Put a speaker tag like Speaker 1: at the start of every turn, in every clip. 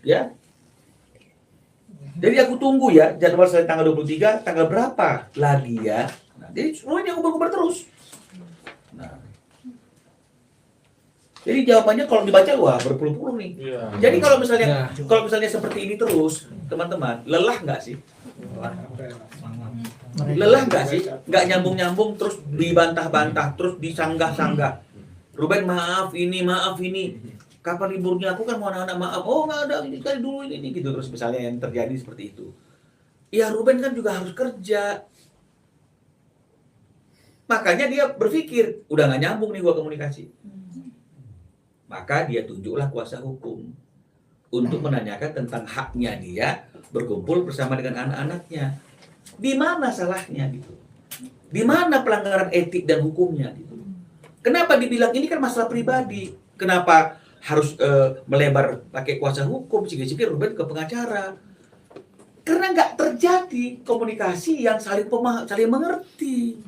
Speaker 1: Ya. Jadi aku tunggu ya, jadwal saya tanggal 23, tanggal berapa lagi ya. Nah, jadi semuanya ngubar-ngubar terus. Nah. Jadi jawabannya kalau dibaca wah berpuluh-puluh nih.
Speaker 2: Iya.
Speaker 1: Jadi kalau misalnya seperti ini terus, teman-teman, lelah nggak sih? Lelah nggak sih? Nggak nyambung-nyambung, terus dibantah-bantah, terus disanggah-sanggah. Ruben maaf ini. Kapan liburnya? Aku kan mau anak-anak maaf. Oh nggak ada, ini kali dulu ini gitu. Terus misalnya yang terjadi seperti itu. Ya Ruben kan juga harus kerja. Makanya dia berpikir, udah nggak nyambung nih gua komunikasi. Maka dia tunjuklah kuasa hukum untuk menanyakan tentang haknya dia berkumpul bersama dengan anak-anaknya. Di mana salahnya gitu? Di mana pelanggaran etik dan hukumnya gitu? Kenapa dibilang ini kan masalah pribadi? Kenapa harus melebar pakai kuasa hukum sehingga Ruben ke pengacara? Karena nggak terjadi komunikasi yang saling mengerti.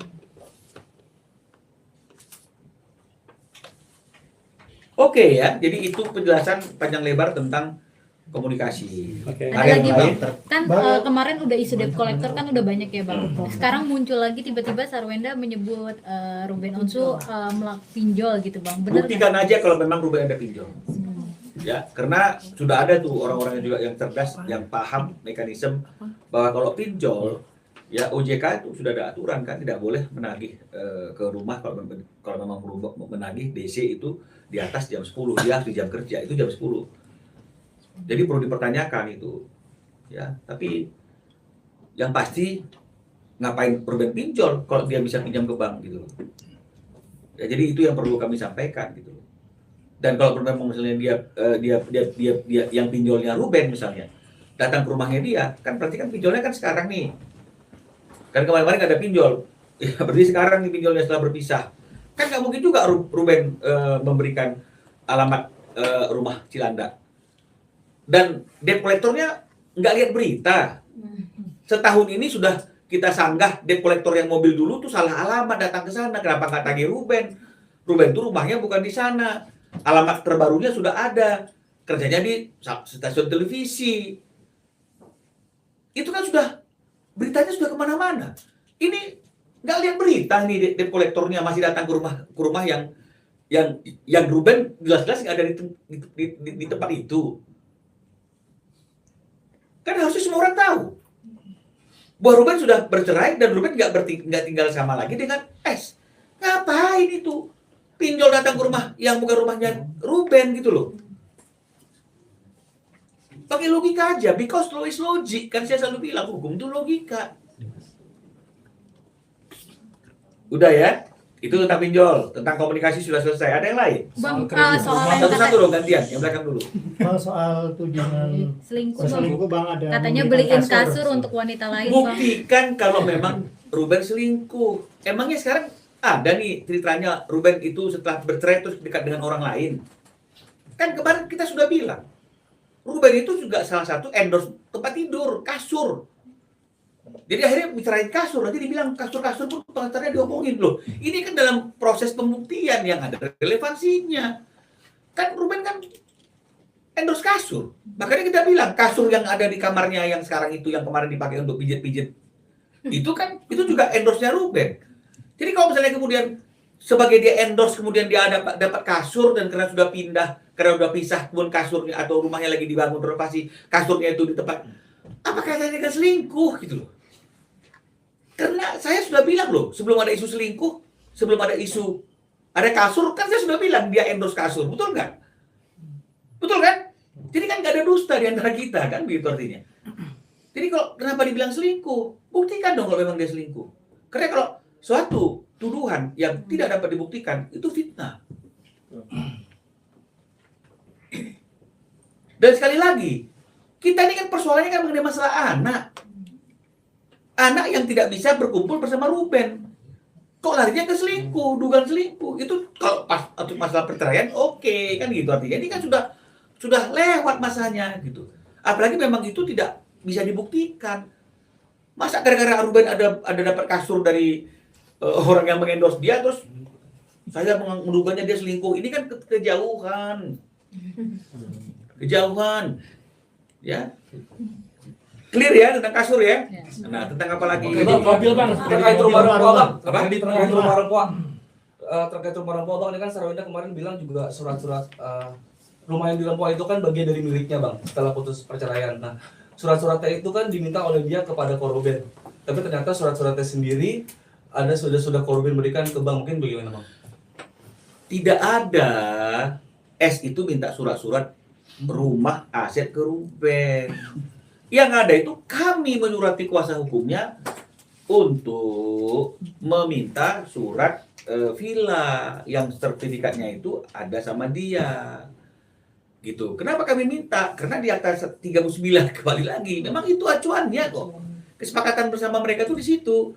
Speaker 1: Oke ya, jadi itu penjelasan panjang lebar tentang komunikasi.
Speaker 3: Ada lagi Bang, kan kemarin udah isu debt collector kan udah banyak ya Bang. Sekarang muncul lagi tiba-tiba Sarwenda menyebut Ruben Onsu pinjol gitu Bang. Benar?
Speaker 1: Buktikan aja kalau memang Ruben ada pinjol. Ya, karena sudah ada tuh orang-orang juga yang cerdas, yang paham mekanisme bahwa kalau pinjol, ya OJK itu sudah ada aturan kan tidak boleh menagih ke rumah kalau memang menagih DC itu di atas jam 10, dia harus di jam kerja itu jam 10. Jadi perlu dipertanyakan itu, ya. Tapi yang pasti ngapain Ruben pinjol kalau dia bisa pinjam ke bank gitu. Ya, jadi itu yang perlu kami sampaikan gitu. Dan kalau memang misalnya dia yang pinjolnya Ruben misalnya datang ke rumahnya dia, kan berarti kan pinjolnya kan sekarang nih. Kan kemarin nggak ada pinjol, ya berarti sekarang nih pinjolnya setelah berpisah. Kan nggak mungkin juga Ruben memberikan alamat rumah Cilandak. Dan debt collectornya nggak lihat berita. Setahun ini sudah kita sanggah debt collector yang mobil dulu tuh salah alamat datang ke sana. Kenapa nggak tagih Ruben? Ruben tuh rumahnya bukan di sana. Alamat terbarunya sudah ada. Kerjanya di stasiun televisi. Itu kan sudah beritanya sudah kemana-mana. Ini nggak lihat berita nih debt collectornya masih datang ke rumah yang Ruben jelas-jelas nggak ada di tempat itu. Kan harusnya semua orang tahu bahwa Ruben sudah bercerai dan Ruben nggak tinggal sama lagi dengan S. Ngapain itu pinjol datang ke rumah yang bukan rumahnya Ruben gitu loh? Pakai logika aja, because law is logic. Kan saya selalu bilang hukum itu logika. Udah ya, itu tentang pinjol, tentang komunikasi sudah selesai. Ada yang lain?
Speaker 3: Bang,
Speaker 1: Soal satu-satu dong gantian, yang belakang dulu.
Speaker 4: Kalau soal tudingan
Speaker 3: selingkuh
Speaker 4: Bang ada
Speaker 3: katanya beliin kasur untuk wanita lain Bang.
Speaker 1: Buktikan kalau memang Ruben selingkuh. Emangnya sekarang ada nih ceritanya Ruben itu setelah bercerai terus dekat dengan orang lain. Kan kemarin kita sudah bilang Ruben itu juga salah satu endorse tempat tidur, kasur. Jadi akhirnya bicarain kasur, nanti dibilang kasur-kasur pun pengantarnya diomongin loh. Ini kan dalam proses pembuktian yang ada relevansinya. Kan Ruben kan endorse kasur. Makanya kita bilang kasur yang ada di kamarnya yang sekarang itu yang kemarin dipakai untuk pijit-pijit. Itu juga endorse-nya Ruben. Jadi kalau misalnya kemudian sebagai dia endorse kemudian dia dapat kasur dan karena sudah pindah, karena sudah pisah pun kasurnya atau rumahnya lagi dibangun renovasi, kasurnya itu di tempat, apakah saya kan selingkuh gitu loh? Karena saya sudah bilang loh, sebelum ada isu selingkuh, sebelum ada isu ada kasur, kan saya sudah bilang dia endorse kasur, betul nggak? Betul kan? Jadi kan nggak ada dusta di antara kita kan, begitu artinya. Jadi kalau kenapa dibilang selingkuh? Buktikan dong kalau memang dia selingkuh. Karena kalau suatu tuduhan yang tidak dapat dibuktikan itu fitnah. Dan sekali lagi, kita ini kan persoalannya kan mengenai masalah anak. Anak yang tidak bisa berkumpul bersama Ruben. Kok larinya ke selingkuh, dugaan selingkuh. Itu kalau pas untuk masalah perceraian oke, kan gitu artinya. Ini kan sudah lewat masanya gitu. Apalagi memang itu tidak bisa dibuktikan. Masa gara-gara Ruben ada dapat kasur dari orang yang mengendorse dia terus saya menduganya dia selingkuh. Ini kan kejauhan. Ya. Clear ya tentang kasur ya.
Speaker 3: Ya.
Speaker 1: Nah, tentang apa lagi?
Speaker 2: Oke bang, mobil bang, terkait rumah rempok bang.
Speaker 1: Apa?
Speaker 2: Terkait rumah rempok. Terkait rumah rempok bang, ini kan Sarwenda kemarin bilang juga surat-surat rumah yang dirempok itu kan bagian dari miliknya bang setelah putus perceraian. Nah, surat-suratnya itu kan diminta oleh dia kepada korban. Tapi ternyata surat-suratnya sendiri ada sudah korban berikan ke bank, mungkin bagaimana bang?
Speaker 1: Tidak ada. S itu minta surat-surat rumah aset ke Ruben. Yang ada itu kami menyurati kuasa hukumnya untuk meminta surat villa yang sertifikatnya itu ada sama dia. Gitu. Kenapa kami minta? Karena di atas 39 kembali lagi. Memang itu acuannya kok. Kesepakatan bersama mereka tuh di situ.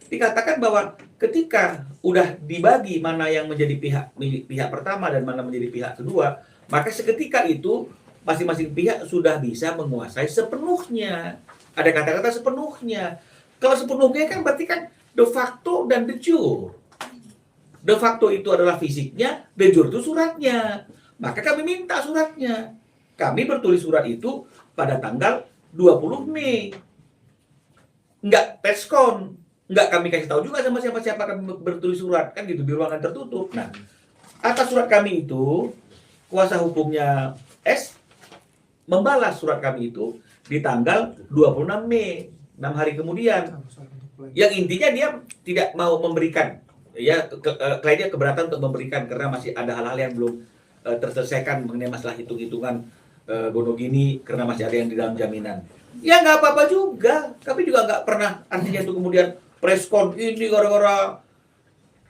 Speaker 1: Dikatakan bahwa ketika udah dibagi mana yang menjadi milik pihak pertama dan mana menjadi pihak kedua, maka seketika itu masing-masing pihak sudah bisa menguasai sepenuhnya. Ada kata-kata sepenuhnya. Kalau sepenuhnya kan berarti kan de facto dan de jure. De facto itu adalah fisiknya, de jure itu suratnya. Maka kami minta suratnya. Kami bertulis surat itu pada tanggal 20 Mei. Enggak preskon. Enggak kami kasih tahu juga sama siapa-siapa kami bertulis surat. Kan gitu, di ruangan tertutup. Nah, atas surat kami itu, kuasa hukumnya S membalas surat kami itu di tanggal 26 Mei, 6 hari kemudian. Yang intinya dia tidak mau memberikan, ya kliennya keberatan untuk memberikan karena masih ada hal-hal yang belum terselesaikan mengenai masalah hitung-hitungan gonogini karena masih ada yang di dalam jaminan. Ya nggak apa-apa juga, kami juga nggak pernah artinya itu kemudian preskon ini gara-gara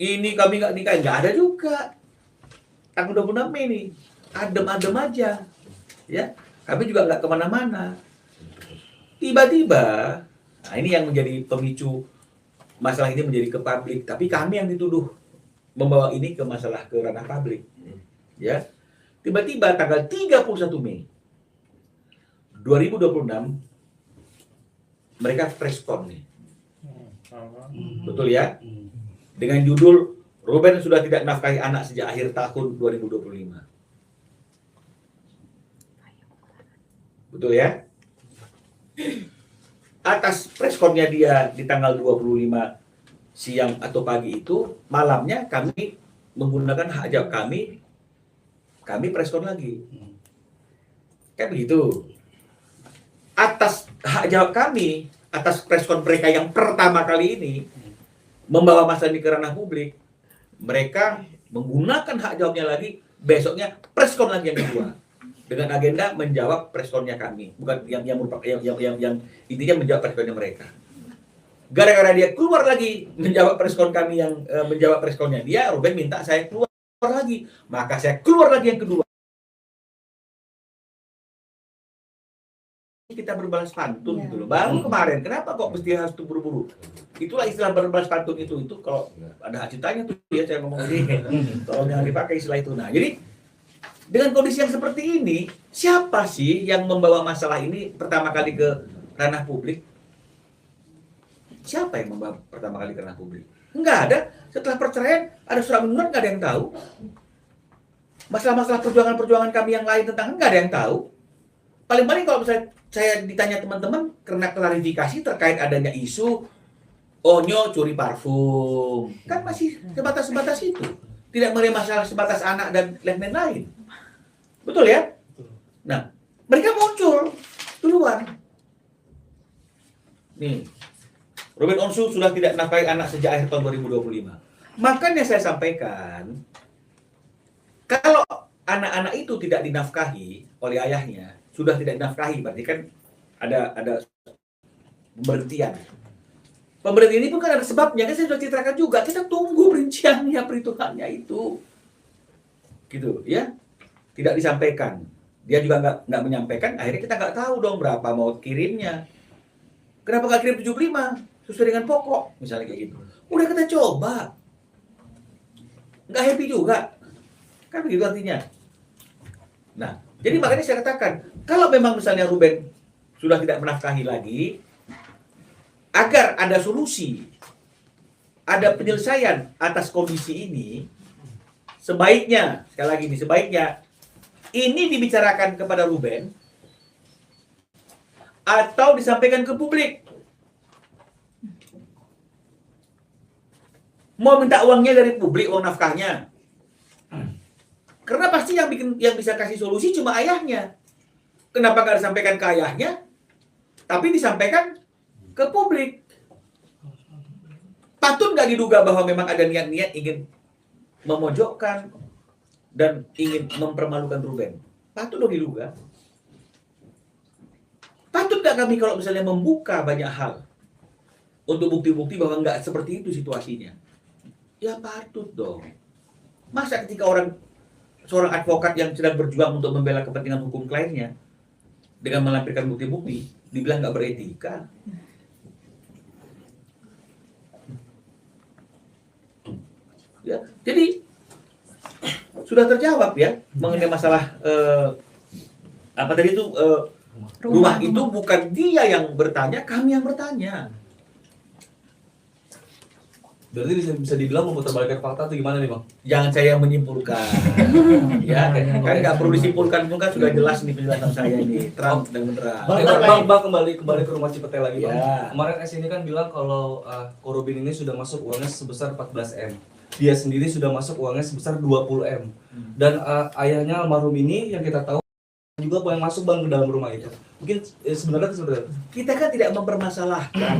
Speaker 1: ini kami nggak nikah, nggak ada juga. Tanggal 26 Mei nih, adem-adem aja, ya. Kami juga nggak kemana-mana. Tiba-tiba, nah ini yang menjadi pemicu masalah ini menjadi ke publik. Tapi kami yang dituduh membawa ini ke masalah ke ranah publik. Ya, tiba-tiba tanggal 31 Mei 2026 mereka preskon nih. Betul ya? Dengan judul Ruben sudah tidak nafkahi anak sejak akhir tahun 2025. Betul ya? Atas preskonnya dia di tanggal 25 siang atau pagi itu, malamnya kami menggunakan hak jawab kami preskon lagi. Kan begitu. Atas hak jawab kami, atas preskon mereka yang pertama kali ini, membawa masalah ini ke ranah publik, mereka menggunakan hak jawabnya lagi, besoknya preskon lagi yang kedua. Dengan agenda menjawab preskonnya kami, bukan yang intinya menjawab preskonnya mereka. Gara-gara dia keluar lagi menjawab preskon kami yang menjawab preskonnya dia, Ruben minta saya keluar lagi, maka saya keluar lagi yang kedua. Kita berbalas pantun gitu loh. Baru kemarin, kenapa kok mesti harus buru-buru? Itulah istilah berbalas pantun itu kalau ada hak ciptanya tuh ya saya ngomong ini. Tolong jangan dipakai istilah itu. Nah, jadi dengan kondisi yang seperti ini, siapa sih yang membawa masalah ini pertama kali ke ranah publik? Siapa yang membawa pertama kali ke ranah publik? Enggak ada. Setelah perceraian, ada surat menuntut, enggak ada yang tahu. Masalah-masalah perjuangan-perjuangan kami yang lain tentang enggak ada yang tahu. Paling-paling kalau misalnya saya ditanya teman-teman karena klarifikasi terkait adanya isu Onyo curi parfum, kan masih sebatas itu. Tidak mengenai masalah sebatas anak dan lain-lain. Betul ya? Nah, mereka muncul duluan. Nih, Ruben Onsu sudah tidak nafkahi anak sejak akhir tahun 2025. Makanya saya sampaikan, kalau anak-anak itu tidak dinafkahi oleh ayahnya, sudah tidak dinafkahi, berarti kan ada pemberhentian. Pemberhentian ini pun kan ada sebabnya, kan saya sudah ceritakan juga. Kita tunggu rinciannya, perhitungannya itu. Gitu, ya. Tidak disampaikan. Dia juga nggak menyampaikan, akhirnya kita nggak tahu dong berapa mau kirimnya. Kenapa nggak kirim 75? Sesuai dengan pokok, misalnya kayak gitu. Udah kita coba. Nggak happy juga. Kan begitu artinya. Nah, jadi makanya saya katakan, kalau memang misalnya Ruben sudah tidak menafkahi lagi, agar ada solusi, ada penyelesaian atas kondisi ini, sebaiknya, sekali lagi ini, sebaiknya ini dibicarakan kepada Ruben, atau disampaikan ke publik. Mau minta uangnya dari publik, uang nafkahnya. Karena pasti yang bisa kasih solusi cuma ayahnya. Kenapa nggak disampaikan ke ayahnya, tapi disampaikan ke publik? Patut nggak diduga bahwa memang ada niat-niat ingin memojokkan dan ingin mempermalukan Ruben? Patut dong diduga. Patut nggak kami kalau misalnya membuka banyak hal untuk bukti-bukti bahwa nggak seperti itu situasinya? Ya patut dong. Masa ketika seorang advokat yang sedang berjuang untuk membela kepentingan hukum kliennya dengan melampirkan bukti-bukti dibilang nggak beretika? Ya, jadi sudah terjawab ya mengenai masalah apa tadi itu rumah itu bukan dia yang bertanya, kami yang bertanya.
Speaker 2: Berarti bisa dibilang memutarbalikkan fakta atau gimana nih bang?
Speaker 1: Jangan saya menyimpulkan, ya kan nggak perlu disimpulkan pun kan sudah jelas nih penjelasan saya ini terang dan menerang.
Speaker 2: Bang, kembali ke rumah Cipete lagi bang.
Speaker 1: Ya.
Speaker 2: Kemarin S ini kan bilang kalau Korobin ini sudah masuk uangnya sebesar 14 M. Dia sendiri sudah masuk uangnya sebesar 20 M. Dan ayahnya almarhum ini yang kita tahu juga yang masuk bang ke dalam rumah itu. Mungkin sebenarnya
Speaker 1: Kita kan tidak mempermasalahkan.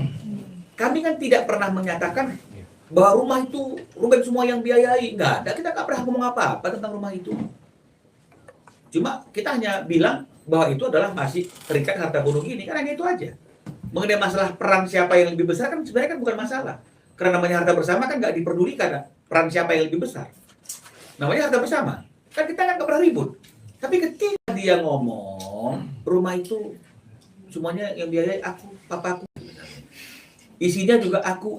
Speaker 1: Kami kan tidak pernah menyatakan bahwa rumah itu Ruben semua yang biayai. Nggak ada, kita nggak pernah ngomong apa-apa tentang rumah itu. Cuma kita hanya bilang bahwa itu adalah masih terikat harta gunung ini, kan hanya itu aja. Mengenai masalah peran siapa yang lebih besar kan sebenarnya kan bukan masalah. Karena namanya harta bersama kan nggak diperdulikan peran siapa yang lebih besar. Namanya harta bersama. Kan kita kan nggak pernah ribut. Tapi ketika dia ngomong rumah itu semuanya yang biayai aku, papaku. Isinya juga aku.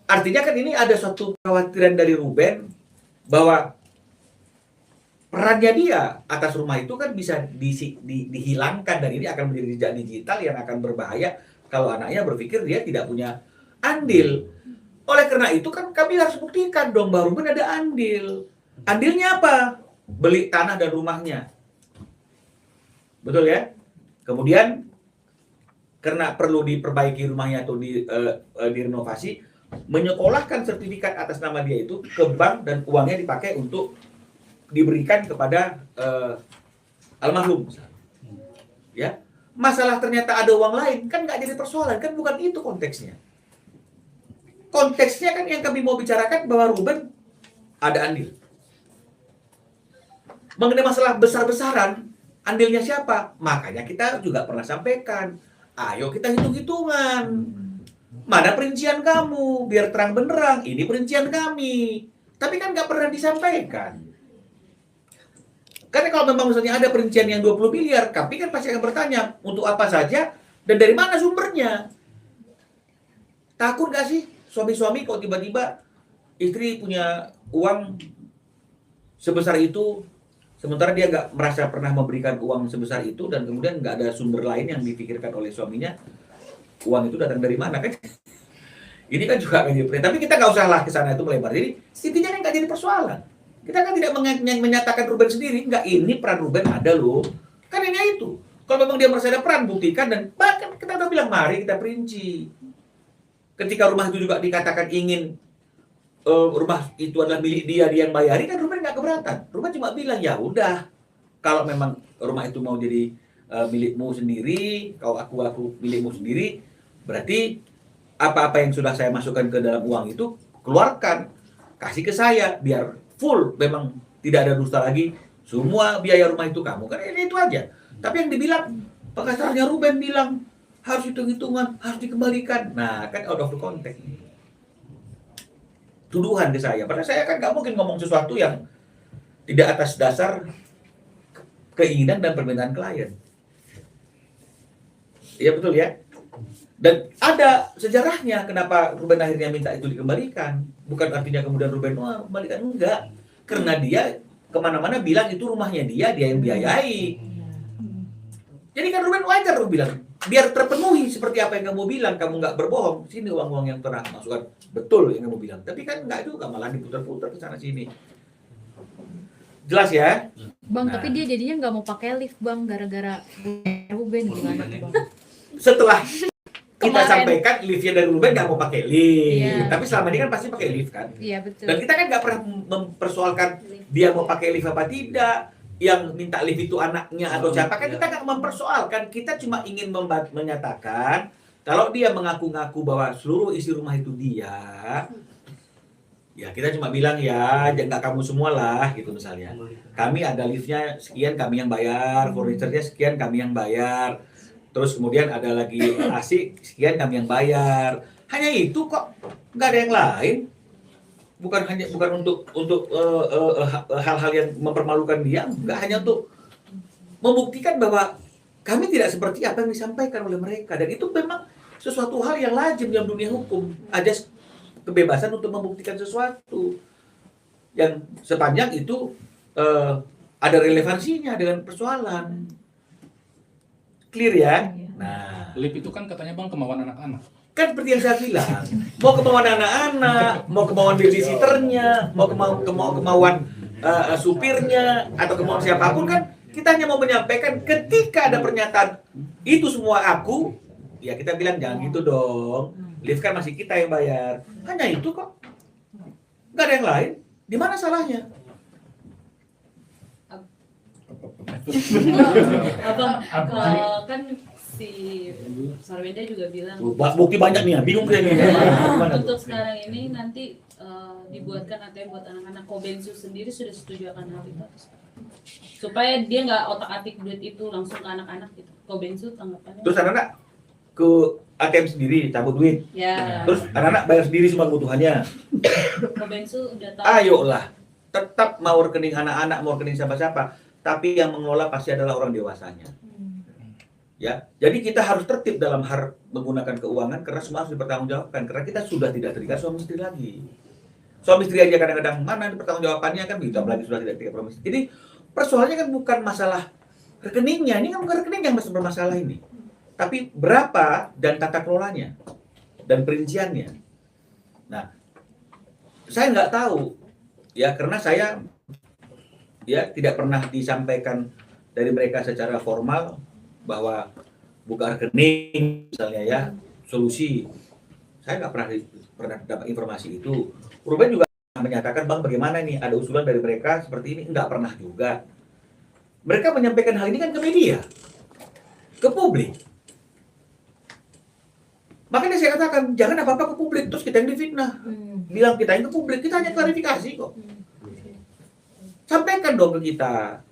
Speaker 1: Artinya kan ini ada suatu kekhawatiran dari Ruben bahwa perannya dia atas rumah itu kan bisa dihilangkan dan ini akan menjadi jejak digital yang akan berbahaya kalau anaknya berpikir dia tidak punya andil. Oleh karena itu kan kami harus buktikan dong bahwa Ruben ada andil. Andilnya apa? Beli tanah dan rumahnya. Betul ya? Kemudian karena perlu diperbaiki rumahnya atau direnovasi, menyekolahkan sertifikat atas nama dia itu ke bank dan uangnya dipakai untuk diberikan kepada almarhum. Ya, masalah ternyata ada uang lain kan nggak jadi persoalan, kan bukan itu konteksnya. Konteksnya kan yang kami mau bicarakan bahwa Ruben ada andil. Mengenai masalah besar-besaran, andilnya siapa? Makanya kita juga pernah sampaikan, ayo kita hitung-hitungan. Mana perincian kamu? Biar terang benderang, ini perincian kami. Tapi kan nggak pernah disampaikan. Karena kalau memang misalnya ada perincian yang 20 miliar, kami kan pasti akan bertanya, untuk apa saja dan dari mana sumbernya? Takut nggak sih suami-suami kalau tiba-tiba istri punya uang sebesar itu, sementara dia nggak merasa pernah memberikan uang sebesar itu, dan kemudian nggak ada sumber lain yang dipikirkan oleh suaminya, uang itu datang dari mana kan? Ini kan juga akan jadi. Tapi kita nggak usah lah ke sana itu melebar. Jadi intinya kan nggak jadi persoalan. Kita kan tidak menyatakan Ruben sendiri, nggak, ini peran Ruben ada loh. Kan ini itu. Kalau memang dia merasa ada peran, buktikan, dan bahkan kita udah bilang mari kita perinci. Ketika rumah itu juga dikatakan ingin rumah itu adalah milik dia yang bayari, kan Ruben nggak keberatan. Ruben cuma bilang ya udah, kalau memang rumah itu mau jadi milikmu sendiri, kalau aku milikmu sendiri, berarti apa-apa yang sudah saya masukkan ke dalam uang itu keluarkan, kasih ke saya biar full, memang tidak ada dusta lagi, semua biaya rumah itu kamu, kan ini itu aja. Tapi yang dibilang pengacaranya Ruben bilang harus hitung-hitungan, harus dikembalikan. Nah, kan out of the context. Tuduhan ke saya, padahal saya kan nggak mungkin ngomong sesuatu yang tidak atas dasar keinginan dan permintaan klien. Iya betul ya. Dan ada sejarahnya kenapa Ruben akhirnya minta itu dikembalikan. Bukan artinya kemudian Ruben kembalikan, enggak. Karena dia kemana-mana bilang itu rumahnya dia yang biayai. Jadi kan Ruben wajar lu bilang, biar terpenuhi seperti apa yang kamu bilang, kamu nggak berbohong. Sini uang-uang yang pernah masukkan, betul yang kamu bilang. Tapi kan nggak juga, malah diputar-putar ke sana sini. Jelas ya?
Speaker 3: Bang,
Speaker 1: Nah.
Speaker 3: tapi dia jadinya nggak mau pakai lift bang, gara-gara Ruben gimana tuh bang?
Speaker 1: Setelah kita
Speaker 3: Kemarin.
Speaker 1: sampaikan liftnya dari Ruben nggak mau pakai lift,
Speaker 3: Iya.
Speaker 1: tapi selama ini kan pasti pakai lift kan.
Speaker 3: Iya betul.
Speaker 1: Dan kita kan nggak pernah mempersoalkan dia mau pakai lift apa tidak, yang minta lift itu anaknya atau siapa kan kita nggak mempersoalkan. Kita cuma ingin menyatakan kalau dia mengaku-ngaku bahwa seluruh isi rumah itu dia, ya kita cuma bilang ya nggak kamu semua lah gitu misalnya. Kami ada liftnya sekian kami yang bayar, furniturnya sekian kami yang bayar. Terus kemudian ada lagi AC sekian kami yang bayar. Hanya itu kok, nggak ada yang lain. Bukan untuk hal-hal yang mempermalukan dia, nggak hanya untuk membuktikan bahwa kami tidak seperti apa yang disampaikan oleh mereka. Dan itu memang sesuatu hal yang lazim dalam dunia hukum. Ada kebebasan untuk membuktikan sesuatu yang sepanjang itu ada relevansinya dengan persoalan. Clear ya? Nah,
Speaker 5: Lift itu kan katanya bang kemauan anak-anak.
Speaker 1: kan seperti yang saya bilang, mau kemauan anak-anak, mau kemauan babysitternya, mau kemauan supirnya atau kemauan siapapun kan kita hanya mau menyampaikan ketika ada pernyataan itu semua aku, ya kita bilang jangan gitu dong. Lift kan masih kita yang bayar. Hanya itu kok. Nggak ada yang lain. Di mana salahnya?
Speaker 6: Abang, kan si Sarwenda juga bilang
Speaker 1: Bukti banyak nih ya, bingung kayak nih. Gimana?
Speaker 6: untuk sekarang ini nanti dibuatkan ATM buat anak-anak. Kobensu sendiri sudah setuju akan hal itu supaya dia nggak otak-atik duit itu langsung ke anak-anak gitu. Kobensu tanggapannya?
Speaker 1: Terus anak-anak ke ATM sendiri cabut duit.
Speaker 6: Ya,
Speaker 1: Terus anak-anak bayar sendiri semua kebutuhannya.
Speaker 6: Kobensu udah tahu.
Speaker 1: Ayolah, tetap mau rekening anak-anak, mau rekening siapa-siapa, tapi yang mengelola pasti adalah orang dewasanya. Ya, jadi kita harus tertib dalam hal menggunakan keuangan karena semua harus dipertanggungjawabkan karena kita sudah tidak terikat suami istri lagi. Suami istri aja kadang-kadang mana pertanggungjawabannya kan begitu, apalagi sudah tidak terikat suami istri. Jadi persoalannya kan bukan masalah rekeningnya, ini kan bukan rekening yang bermasalah ini, tapi berapa dan tata kelolanya dan perinciannya. Nah, saya nggak tahu ya karena saya ya tidak pernah disampaikan dari mereka secara formal bahwa buka rekening misalnya ya solusi. Saya nggak pernah dapat informasi itu. Ruben juga menyatakan bang bagaimana nih ada usulan dari mereka seperti ini, nggak pernah juga. Mereka menyampaikan hal ini kan ke media, ke publik. Makanya saya katakan jangan apa-apa ke publik terus kita yang difitnah. Bilang kita yang ke publik, kita hanya klarifikasi kok. Sampaikan dong ke kita.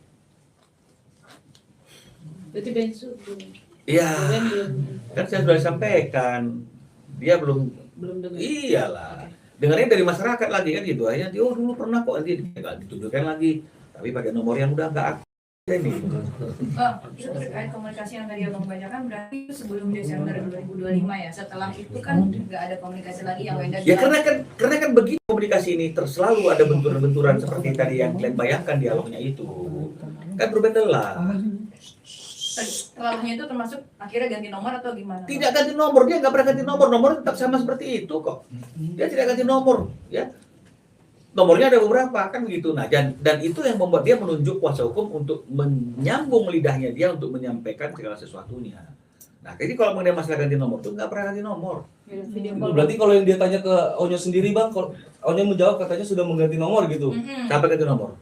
Speaker 6: Berarti Bensu
Speaker 1: Iya,
Speaker 6: belum
Speaker 1: kan saya sudah sampaikan. Dia belum
Speaker 6: dengar.
Speaker 1: iyalah. Dengarnya dari masyarakat lagi kan gitu. Akhirnya oh dulu pernah kok nanti nggak ditunjukkan lagi. Tapi pakai nomor yang udah nggak aktif ini.
Speaker 7: Itu terkait komunikasi yang tadi abang bacakan berarti itu sebelum Desember 2025 ya. Setelah itu kan nggak ada komunikasi lagi yang Wenda
Speaker 1: Ya karena kan begitu komunikasi ini selalu ada benturan-benturan seperti tadi yang kalian bayangkan dialognya itu. Kan berbeda lah.
Speaker 7: setelahnya itu termasuk akhirnya ganti nomor atau gimana?
Speaker 1: Tidak ganti nomor, dia nggak pernah ganti nomor tetap sama seperti itu kok. Dia tidak ganti nomor, ya. Nomornya ada beberapa kan begitu. Nah, dan itu yang membuat dia menunjuk kuasa hukum untuk menyambung lidahnya dia untuk menyampaikan segala sesuatunya. Nah, jadi kalau mengenai masalah ganti nomor itu nggak pernah ganti nomor.
Speaker 6: Video
Speaker 2: Itu
Speaker 6: call.
Speaker 2: berarti kalau yang dia tanya ke Onyo sendiri bang, kalau Onyo menjawab katanya sudah mengganti nomor gitu.
Speaker 1: Sampai ganti nomor.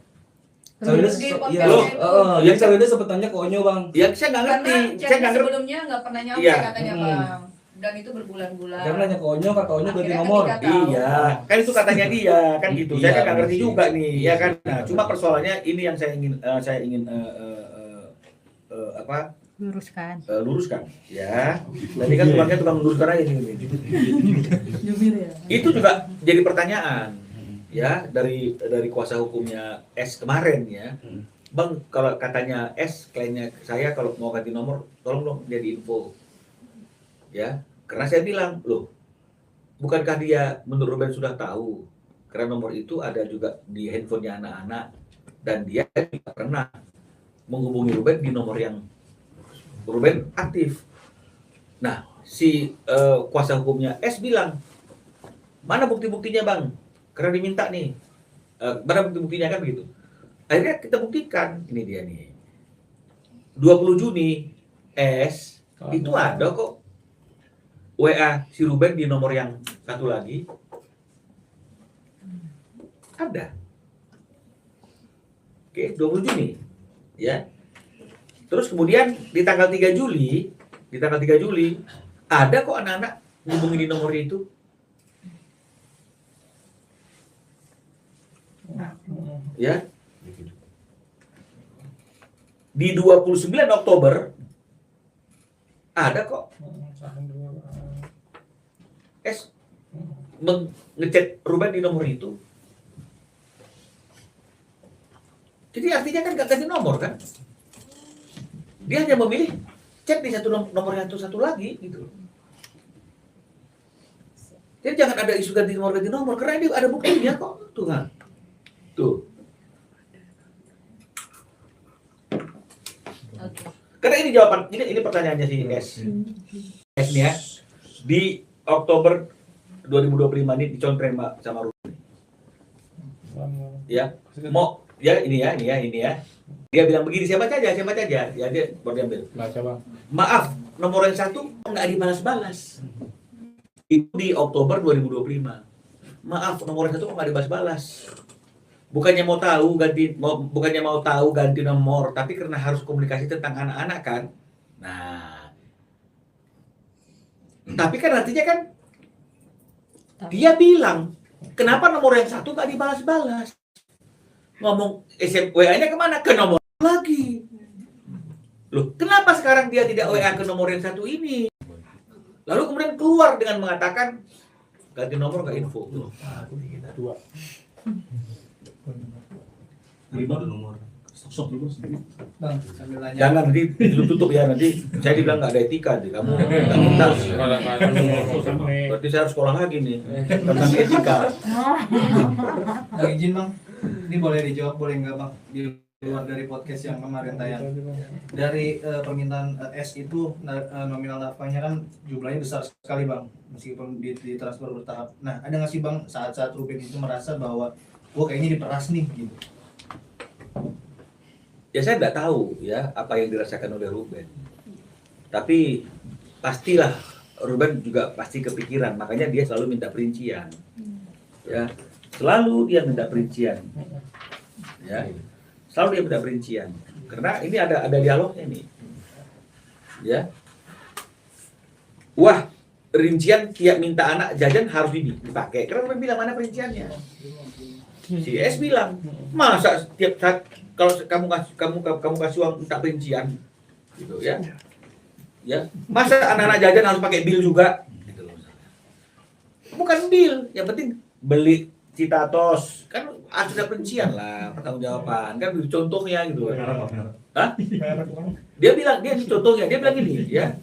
Speaker 2: Sarwenda,
Speaker 7: Di
Speaker 2: iya,
Speaker 7: podcastnya itu.
Speaker 2: jadi Sarwenda sempat tanya ke Onyo bang.
Speaker 1: Ya saya nggak ngerti,
Speaker 7: Karena
Speaker 1: saya
Speaker 7: chatnya
Speaker 1: nggak ngerti.
Speaker 7: sebelumnya nggak pernah nyampe
Speaker 1: Iya.
Speaker 7: katanya bang. Dan itu berbulan-bulan.
Speaker 2: Karena nanya ke Onyo, kata Onyo ganti
Speaker 7: Akhirnya
Speaker 2: nomor.
Speaker 7: ketika tahu.
Speaker 1: Iya, kan itu katanya dia, kan gitu. Saya
Speaker 2: Iya,
Speaker 1: kan nggak ngerti
Speaker 2: benar.
Speaker 1: juga nih, ya kan. Nah, cuma persoalannya ini yang saya ingin
Speaker 3: Luruskan.
Speaker 1: luruskan, ya. Tadi kan tukangnya tukang luruskan aja nih. Itu juga jadi pertanyaan, ya dari kuasa hukumnya S kemarin ya. Bang, kalau katanya S kliennya saya kalau mau ganti nomor, tolong dong jadi info, ya. Karena saya bilang, loh, bukankah dia menurut Ruben sudah tahu? Karena nomor itu ada juga di handphonenya anak-anak dan dia tidak pernah menghubungi Ruben di nomor yang Ruben aktif. Nah, si kuasa hukumnya S bilang, mana bukti-buktinya bang? Karena diminta nih, mana bukti-buktinya kan begitu. Akhirnya kita buktikan, ini dia nih. 20 Juni S itu ada kok WA si Ruben di nomor yang satu lagi. Ada. Oke, 20 Juni. Ya. Terus kemudian di tanggal 3 Juli, ada kok anak-anak hubungi di nomor itu. Ya. Di 29 Oktober ada kok S ngechat Ruben di nomor itu. Jadi artinya kan gak ganti nomor kan? Dia hanya memilih chat di satu nomor yang satu lagi gitu. Jadi jangan ada isu ganti nomor karena ini ada buktinya kok. Tuh kan. Tuh.
Speaker 3: Oke.
Speaker 1: Karena ini jawaban, ini pertanyaannya si S. S nih ya. Di Oktober 2025 ini dicontreng sama Ruben. Ya. Mau ya ini ya. Dia bilang begini, saya baca aja. Ya dia baru diambil.
Speaker 5: Baca bang.
Speaker 1: Maaf, nomor yang satu nggak dibalas-balas. Itu di Oktober 2025. Maaf, nomor yang satu nggak dibalas-balas. Bukannya mau tahu ganti nomor, tapi karena harus komunikasi tentang anak-anak kan. Nah, tapi kan artinya kan dia bilang, kenapa nomor yang satu nggak dibalas-balas? Ngomong WA-nya kemana? Ke nomor lagi. Loh, kenapa sekarang dia tidak WA ke nomor yang satu ini? Lalu kemudian keluar dengan mengatakan ganti nomor nggak info. Loh,
Speaker 5: Dua.
Speaker 2: Lima nomor.
Speaker 5: Sok dulu sedikit.
Speaker 4: Bang, sambil nanya.
Speaker 1: jangan nanti tutup ya, nanti saya dibilang nggak ada etika nih. Kamu nggak tuntas. Berarti saya harus sekolah lagi nih tentang etika.
Speaker 4: Bang izin bang, ini boleh dijawab boleh nggak bang? Di luar dari podcast yang kemarin tayang. Dari permintaan S itu nominal nafkahnya kan jumlahnya besar sekali bang, meskipun di transfer bertahap. Nah, ada nggak sih bang saat-saat Ruben itu merasa bahwa gua kayaknya diperas nih gitu?
Speaker 1: Ya saya nggak tahu ya apa yang dirasakan oleh Ruben. Tapi pastilah Ruben juga pasti kepikiran, makanya dia selalu minta perincian. Ya, selalu dia minta perincian. Ya, selalu dia minta perincian. Karena ini ada dialognya nih. Ya. Wah, rincian tiap minta anak jajan harus dipakai. Karena Ruben bilang mana perinciannya? Si S bilang, masa setiap saat kalau kamu kasih uang minta perincian, gitu ya? Ya, masa anak-anak jajan harus pakai bil juga? Gitu loh. Bukan bil, yang penting beli Citatos kan harus ada perincian lah, pertanggungjawaban kan contohnya gitu. Hah? Dia bilang contohnya dia bilang gini ya,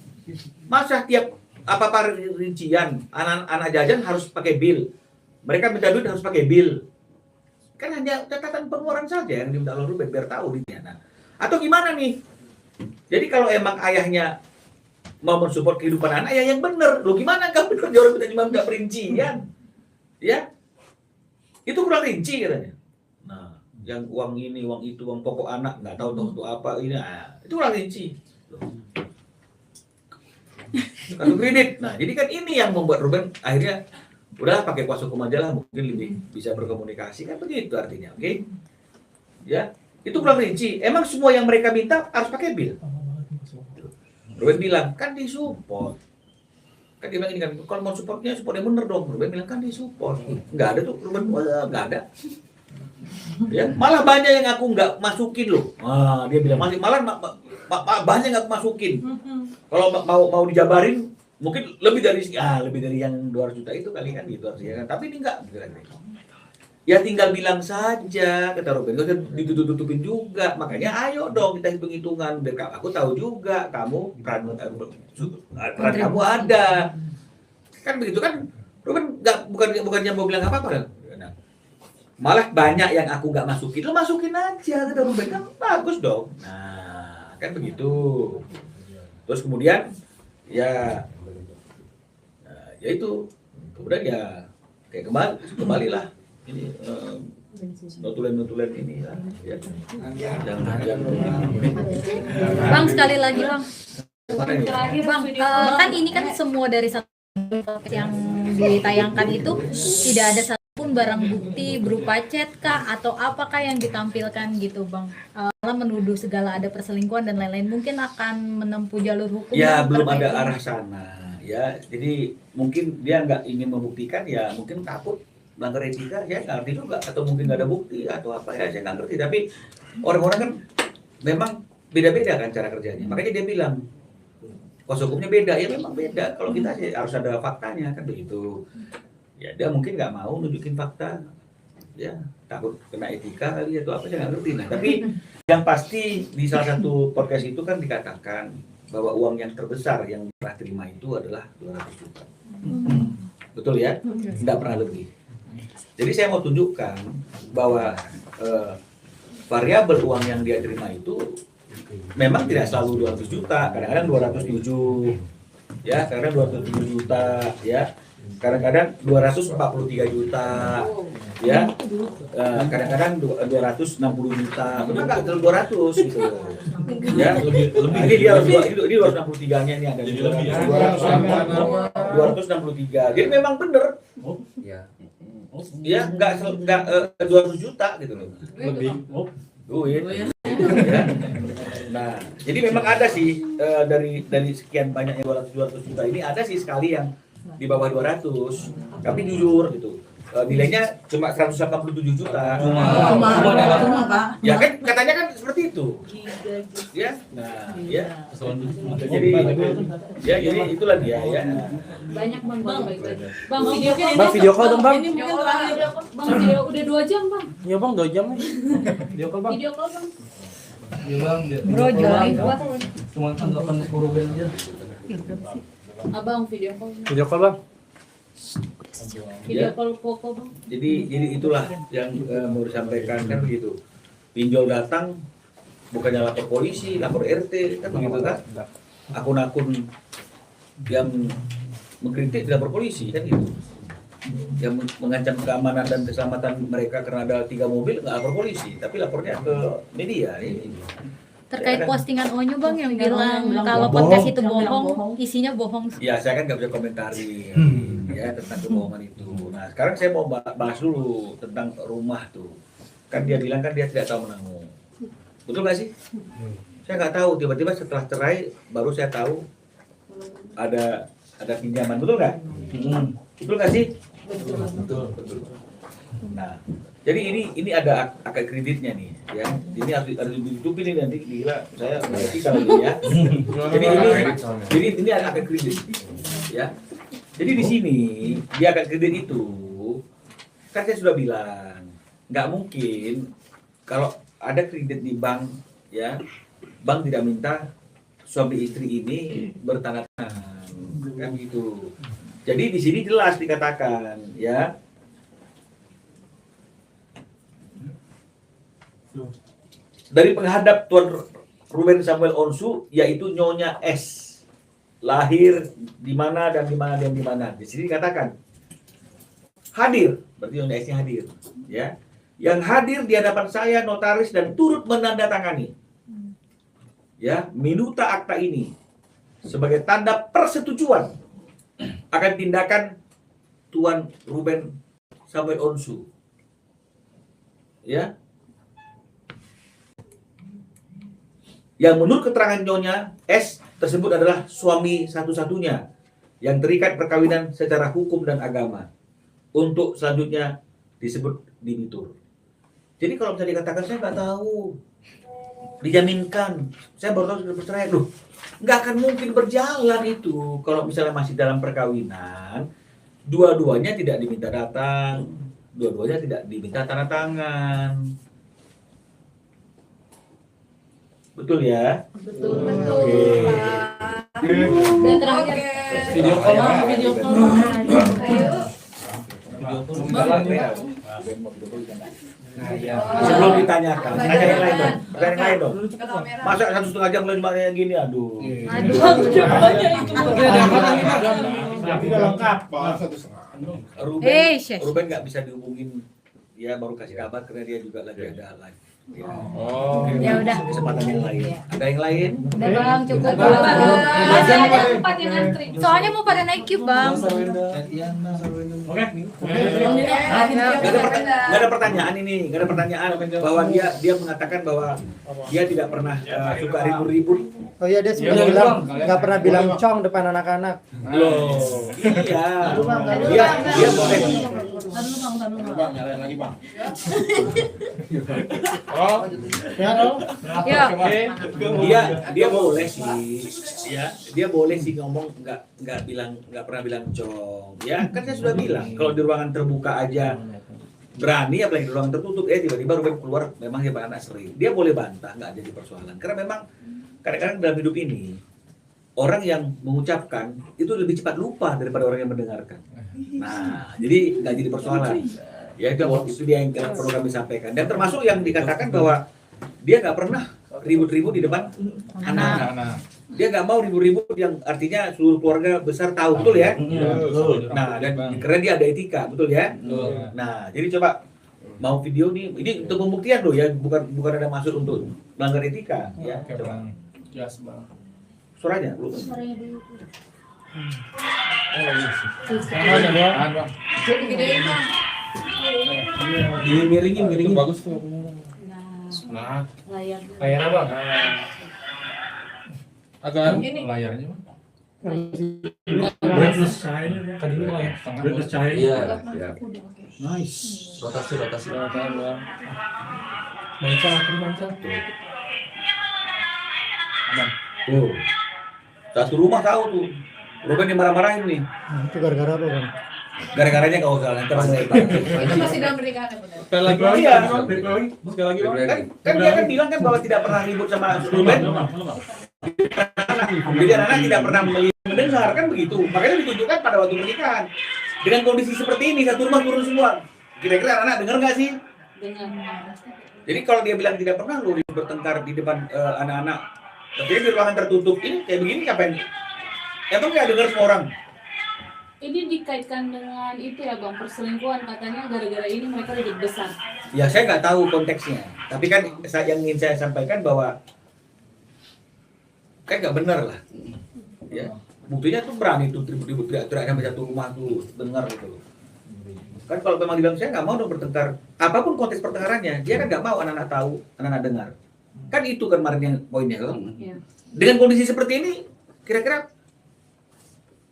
Speaker 1: masa tiap apa rincian anak jajan harus pakai bil, mereka minta duit harus pakai bil. Kan hanya catatan pengeluaran saja yang diminta oleh Ruben biar tahu dia. Nah, atau gimana nih? Jadi kalau emang ayahnya mau mensupport kehidupan anak, ya yang benar. Lo gimana kamu kerja orang kita cuma minta perincian? Ya, itu kurang rinci katanya. Nah, yang uang ini, uang itu, uang pokok anak nggak tahu untuk apa ini, itu kurang rinci. Kartu kredit. Nah, jadi kan ini yang membuat Ruben akhirnya udah pakai kuasa hukum aja lah, mungkin lebih bisa berkomunikasi kan begitu artinya, oke? Ya, itu kurang rinci. Emang semua yang mereka minta harus pakai bil. Ruben bilang kan disupport. Kan dia bilang ini kan kalau mau supportnya support yang bener dong. Ruben bilang kan disupport. Nggak ada tuh Ruben, nggak ada. Ya, malah banyak yang aku nggak masukin loh. Dia bilang malah banyak yang aku masukin. Kalau mau dijabarin mungkin lebih dari yang 200 juta itu kali kan gitu harusnya kan. Tapi ini enggak. Ya tinggal bilang saja kata Ruben. Enggak usah ditutup-tutupin juga. Makanya ayo dong kita hitung-hitungan biar aku tahu juga kamu peran kamu ada. Kan begitu kan. Ruben bukannya mau bilang apa-apa. Malah banyak yang aku nggak masukin. Lo masukin aja kata Ruben, kan bagus dong. Nah, kan begitu. Terus kemudian ya itu kemudian ya kayak kembali lah ini notulen ini lah, ya. Jangan
Speaker 3: Bang, sekali lagi Bang.
Speaker 6: Terakhir
Speaker 3: Bang,
Speaker 6: video
Speaker 3: kan ini kan semua dari satu podcast yang ditayangkan itu tidak ada satupun barang bukti berupa chat kah atau apakah yang ditampilkan gitu Bang. Malah menuduh segala ada perselingkuhan dan lain-lain, mungkin akan menempuh jalur hukum.
Speaker 1: ya
Speaker 3: Bang,
Speaker 1: belum
Speaker 3: terkait
Speaker 1: ada
Speaker 3: ini.
Speaker 1: arah sana ya, jadi mungkin dia nggak ingin membuktikan, ya mungkin takut melanggar etika, saya nggak ngerti juga, atau mungkin nggak ada bukti atau apa ya, saya nggak ngerti. Tapi orang-orang kan memang beda-beda kan cara kerjanya, makanya dia bilang kuasa hukumnya beda, ya memang beda. Kalau kita sih harus ada faktanya kan begitu. Ya dia mungkin nggak mau nunjukin fakta, ya takut kena etika kali atau apa, saya nggak ngerti. Nah tapi yang pasti di salah satu podcast itu kan dikatakan bahwa uang yang terbesar yang pernah terima itu adalah 200 juta. Betul ya? Tidak pernah lebih. Jadi saya mau tunjukkan bahwa variabel uang yang dia terima itu memang tidak selalu 200 juta, kadang-kadang 207, ya, kadang-kadang 207 juta, ya, kadang-kadang 243 juta, ya, kadang-kadang 260 juta, benar nggak terlalu 200 gitu, ya, lebih ini dia ini 263-nya ini ada 263, jadi memang benar, ya, nggak 200 juta gitu loh,
Speaker 5: Lebih.
Speaker 1: duit. Ya. Nah, jadi memang ada sih dari sekian banyaknya 200 juta ini ada sih sekali yang di bawah 200, tapi jujur gitu. Nilainya cuma 187 juta.
Speaker 7: Cuma Pak.
Speaker 1: Ya kan katanya kan seperti itu. Ya. Nah, ya. Jadi itulah dia ya.
Speaker 6: banyak Bang, baik lagi. Bang, video kan
Speaker 8: Bang, video call dong, Bang.
Speaker 6: Ini mungkin terakhir. Bang, video udah 2 jam, Bang.
Speaker 8: Iya Bang, 2 jam nih. Video call Bang.
Speaker 6: Video call, Bang.
Speaker 2: Iya bang,
Speaker 3: Bro, join.
Speaker 2: cuma tanggapan Ruben aja.
Speaker 6: Abang video call.
Speaker 8: Video call Bang.
Speaker 6: Video call Koko, Bang.
Speaker 1: Jadi itulah yang mau disampaikan kan begitu. Pinjol datang bukannya lapor polisi, lapor RT kan begitu kan? Akun-akun yang mengkritik lapor polisi kan gitu. Yang mengancam keamanan dan keselamatan mereka karena ada 3 mobil nggak lapor polisi, tapi lapornya ke media ini.
Speaker 3: Terkait
Speaker 1: Ya, kan?
Speaker 3: postingan Onyo Bang yang bilang
Speaker 7: bilang
Speaker 3: kalau
Speaker 7: bohong.
Speaker 3: podcast itu
Speaker 7: Bilang
Speaker 3: bohong,
Speaker 7: bohong.
Speaker 3: isinya bohong.
Speaker 1: Ya saya kan nggak bisa komentari ya tentang kebohongan itu. Nah sekarang saya mau bahas dulu tentang rumah tuh. Kan dia bilang kan dia tidak tahu menanggung. Betul nggak sih? Saya nggak tahu. Tiba-tiba setelah cerai baru saya tahu ada pinjaman. Betul nggak? Betul nggak sih? Betul. Nah, jadi ini ada akad kreditnya nih, ya. Ini harus ditutupi nih nanti gila saya berarti kalau ini ya. Jadi ini ada akad kredit, ya. Jadi di sini di akad kredit itu kan saya sudah bilang nggak mungkin kalau ada kredit di bank, ya, bank tidak minta suami istri ini bertanda tangan, kan gitu. Jadi di sini jelas dikatakan, ya. Dari penghadap Tuan Ruben Samuel Onsu, yaitu Nyonya S, lahir di mana dan di mana dan di mana. Di sini dikatakan hadir, berarti Nyonya S-nya hadir, ya. Yang hadir di hadapan saya notaris dan turut menandatangani, ya, minuta akta ini sebagai tanda persetujuan akan tindakan Tuan Ruben Samuel Onsu, ya. Yang menurut keterangan Nyonya S tersebut adalah suami satu-satunya yang terikat perkawinan secara hukum dan agama. Untuk selanjutnya disebut debitur. Jadi kalau bisa dikatakan saya nggak tahu, dijaminkan, saya baru tahu sudah bercerai, loh, nggak akan mungkin berjalan itu kalau misalnya masih dalam perkawinan, dua-duanya tidak diminta datang, dua-duanya tidak diminta tanda tangan. Betul ya?
Speaker 6: Betul.
Speaker 1: Oke.
Speaker 6: Dan terakhir
Speaker 2: Video call, Bang.
Speaker 6: video call.
Speaker 1: Sebelum ditanyakan, tanya yang lain dong. Tanya yang lain dong.
Speaker 7: Ke kamera.
Speaker 1: Masa 1,5 jam cuma yang gini, aduh.
Speaker 3: Aduh.
Speaker 5: Tapi udah lengkap, Pak.
Speaker 1: Ruben
Speaker 3: Syekh.
Speaker 1: Ruben nggak bisa dihubungin dia baru kasih kabar karena dia juga lagi ada live. Ya.
Speaker 3: Ya udah.
Speaker 1: Kesempatan yang lain.
Speaker 3: Iya.
Speaker 1: Ada yang lain?
Speaker 3: Udah bang, cukup
Speaker 6: Bang,
Speaker 3: bang.
Speaker 6: masih ada 4 yang antri.
Speaker 3: Soalnya mau pada naik cube bang.
Speaker 5: Oke.
Speaker 1: Gak ada pertanyaan ini, gak ada pertanyaan bahwa dia mengatakan bahwa dia tidak pernah suka ribut-ribut.
Speaker 8: Oh iya, dia sebenarnya bilang nggak pernah bilang cong depan anak-anak.
Speaker 1: Loh, iya. Dia boleh.
Speaker 5: Bang, nyalain lagi, Bang.
Speaker 3: Ya.
Speaker 1: Dia boleh sih, ya. Dia boleh sih ngomong nggak pernah bilang cong. Ya, kan saya sudah bilang kalau di ruangan terbuka aja berani, apalagi di ruangan tertutup, tiba-tiba Ruben keluar memang dia anak sering. Dia boleh bantah, nggak jadi persoalan. Karena memang kadang-kadang dalam hidup ini orang yang mengucapkan itu lebih cepat lupa daripada orang yang mendengarkan. Nah, jadi nggak jadi persoalan. Ya itu dia yang perlu kami sampaikan. Dan termasuk yang dikatakan bahwa dia nggak pernah ribut-ribut di depan anak. Dia nggak mau ribut-ribut yang artinya seluruh keluarga besar tahu, betul ya? Nah, dan karena dia ada etika, betul ya? Nah, jadi coba mau video nih, ini untuk pembuktian loh ya, bukan ada maksud untuk melanggar etika, ya. Coba.
Speaker 5: Jelas, Bang.
Speaker 1: Suaranya, lu.
Speaker 3: Suaranya dulu.
Speaker 5: Tahan, Bang.
Speaker 7: Gedein bang.
Speaker 5: Miringin. Bagus tuh.
Speaker 6: Nah, layar.
Speaker 2: Layarnya bang.
Speaker 5: Agak
Speaker 7: Ini.
Speaker 5: layarnya, Bang.
Speaker 2: Brightness cahaya. Iya.
Speaker 5: Nice.
Speaker 2: Rotasi.
Speaker 5: Tahan, Bang.
Speaker 1: Tuh. Satu rumah tahu tuh. Ruben dimarah-marahin nih.
Speaker 8: Itu gara-gara apa bang?
Speaker 1: Gara-garanya nggak usah, nanti masih
Speaker 7: Itu masih dalam pernikahan ya benar.
Speaker 5: Sekali lagi, Bang.
Speaker 1: Iya.
Speaker 5: Sekali lagi, Bang.
Speaker 1: kan dia kan bilang kan bahwa tidak pernah ribut sama Ruben. Jadi anak-anak tidak pernah mendengar kan begitu. Makanya ditunjukkan pada waktu pernikahan. Dengan kondisi seperti ini satu rumah turun semua. Kira-kira anak-anak dengar nggak sih?
Speaker 6: Dengar.
Speaker 1: Jadi kalau dia bilang tidak pernah lu bertengkar di depan anak-anak, tapi di ruangan tertutup ini kayak begini ngapain? Emang nggak dengar semua orang?
Speaker 6: Ini dikaitkan dengan itu ya bang, perselingkuhan katanya gara-gara ini mereka lebih besar.
Speaker 1: Ya saya nggak tahu konteksnya. Tapi kan yang ingin saya sampaikan bahwa kan nggak benar lah. Ya, buktinya tuh berani tuh ribut-ribut teriak-teriak sampai satu rumah tuh dengar gitu loh. Kan kalau memang dibilang saya nggak mau dong bertengkar, apapun konteks pertengkarannya, dia kan nggak mau anak-anak tahu, anak-anak dengar. Kan itu kan kemarin yang poinnya kan.
Speaker 6: Iya.
Speaker 1: Dengan kondisi seperti ini, kira-kira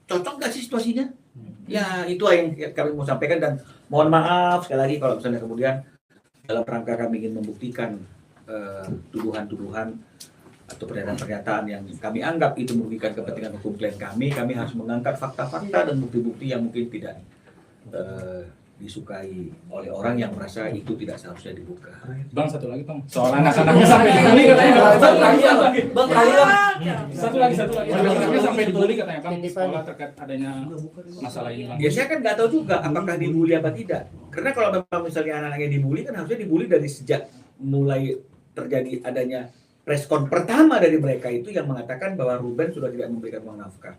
Speaker 1: cocok nggak sih situasinya? Ya itu yang kami mau sampaikan dan mohon maaf sekali lagi kalau misalnya kemudian dalam rangka kami ingin membuktikan tuduhan-tuduhan atau pernyataan-pernyataan yang kami anggap itu merugikan kepentingan hukum klien kami harus mengangkat fakta-fakta dan bukti-bukti yang mungkin tidak disukai oleh orang yang merasa itu tidak seharusnya dibuka.
Speaker 5: Bang, satu lagi, Bang. Soal anak-anaknya sampai dituli katanya.
Speaker 2: Bang, terakhir bang.
Speaker 5: Satu lagi. Anak-anaknya sampai dituli katanya, Bang. Sekolah terkait adanya masalah ini, Bang.
Speaker 1: Ya saya kan nggak tahu juga apakah dibully apa tidak. Karena kalau memang misalnya anak-anaknya dibully kan harusnya dibully dari sejak mulai terjadi adanya preskon pertama dari mereka itu yang mengatakan bahwa Ruben sudah tidak memberikan uang nafkah.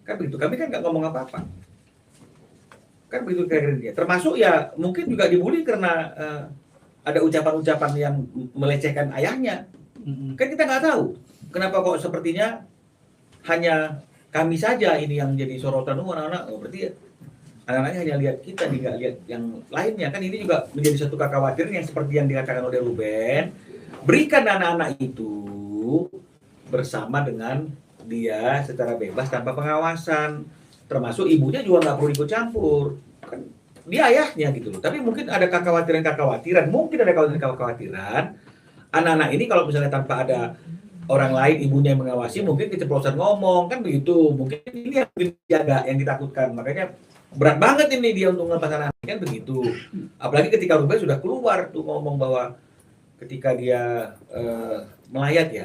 Speaker 1: Kan begitu, kami kan nggak ngomong apa-apa. Kan begitu kira-kira dia. Termasuk ya mungkin juga dibully karena ada ucapan-ucapan yang melecehkan ayahnya. Kan kita nggak tahu kenapa kok sepertinya hanya kami saja ini yang jadi sorotan anak-anak. Oh, berarti anak-anaknya hanya lihat kita, nggak lihat yang lainnya. Kan ini juga menjadi satu kekhawatiran yang seperti yang dikatakan oleh Ruben. Berikan anak-anak itu bersama dengan dia secara bebas tanpa pengawasan. Termasuk ibunya juga nggak perlu ikut campur. Kan dia ayahnya gitu loh. Tapi mungkin ada kekhawatiran, anak-anak ini kalau misalnya tanpa ada orang lain, ibunya yang mengawasi, mungkin keceplosan ngomong, kan begitu. Mungkin ini yang dijaga, yang ditakutkan. Makanya berat banget ini dia untuk ngelepas anak kan begitu. Apalagi ketika Ruben sudah keluar tuh ngomong bahwa ketika dia melayat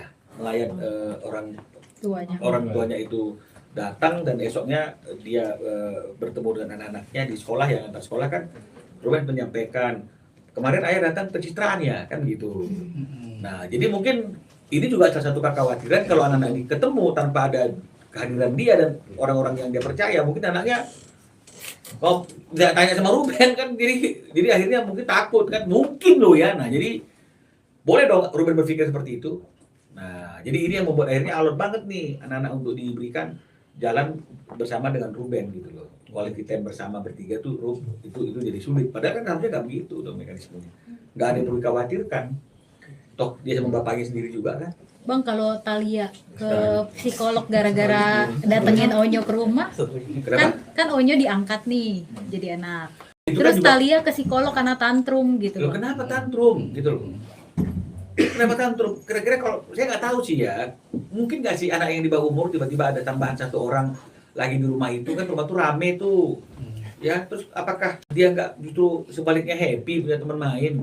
Speaker 1: orang tuanya itu datang dan esoknya dia bertemu dengan anak-anaknya di sekolah yang antar sekolah kan Ruben menyampaikan kemarin ayah datang pencitraan ya kan gitu. Nah jadi mungkin ini juga salah satu kekhawatiran kalau anak-anak ini ketemu tanpa ada kehadiran dia dan orang-orang yang dia percaya mungkin anaknya Kalau nggak tanya sama Ruben kan, jadi akhirnya mungkin takut kan, mungkin loh ya. Nah jadi boleh dong Ruben berpikir seperti itu. Nah jadi ini yang membuat akhirnya alot banget nih anak-anak untuk diberikan jalan bersama dengan Ruben gitu loh. Quality time bersama bertiga tuh itu jadi sulit. Padahal kan harusnya nggak begitu dong mekanismenya. Nggak ada yang perlu dikhawatirkan. Toh dia sama bapaknya sendiri juga kan.
Speaker 3: Bang, kalau Thalia ke psikolog gara-gara datengin Onyo ke rumah,
Speaker 1: Kenapa?
Speaker 3: kan Onyo diangkat nih jadi anak.
Speaker 1: Itu
Speaker 3: Terus
Speaker 1: kan juga,
Speaker 3: Thalia ke psikolog karena tantrum gitu.
Speaker 1: loh,
Speaker 3: Bang.
Speaker 1: kenapa tantrum gitu loh? Kenapa tantrum? Kira-kira kalau saya nggak tahu sih ya, mungkin nggak sih anak yang di bawah umur tiba-tiba ada tambahan satu orang lagi di rumah itu kan, rumah tuh rame tuh, ya terus apakah dia nggak justru sebaliknya happy punya teman main?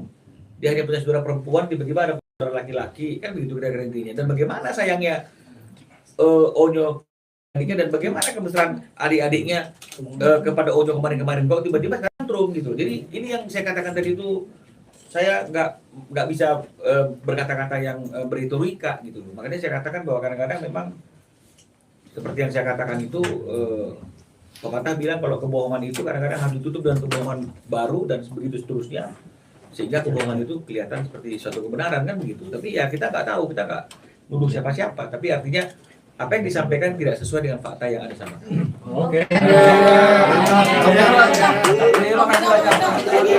Speaker 1: Dia hanya punya saudara perempuan, tiba-tiba ada saudara laki-laki, kan begitu kira-kira intinya. Dan bagaimana sayangnya Onyo adiknya dan bagaimana kemesraan adik-adiknya kepada Onyo kemarin-kemarin kok tiba-tiba tantrum gitu. Jadi ini yang saya katakan tadi itu, saya nggak bisa berkata-kata yang beretorika gitu. Makanya saya katakan bahwa kadang-kadang memang seperti yang saya katakan itu, pepatah bilang kalau kebohongan itu kadang-kadang harus ditutup dengan kebohongan baru dan begitu seterusnya, sehingga kebohongan itu kelihatan seperti suatu kebenaran kan begitu. Tapi ya kita nggak tahu, kita nggak nuduh siapa-siapa. Tapi artinya apa yang disampaikan tidak sesuai dengan fakta yang ada sama.
Speaker 2: Terima kasih banyak.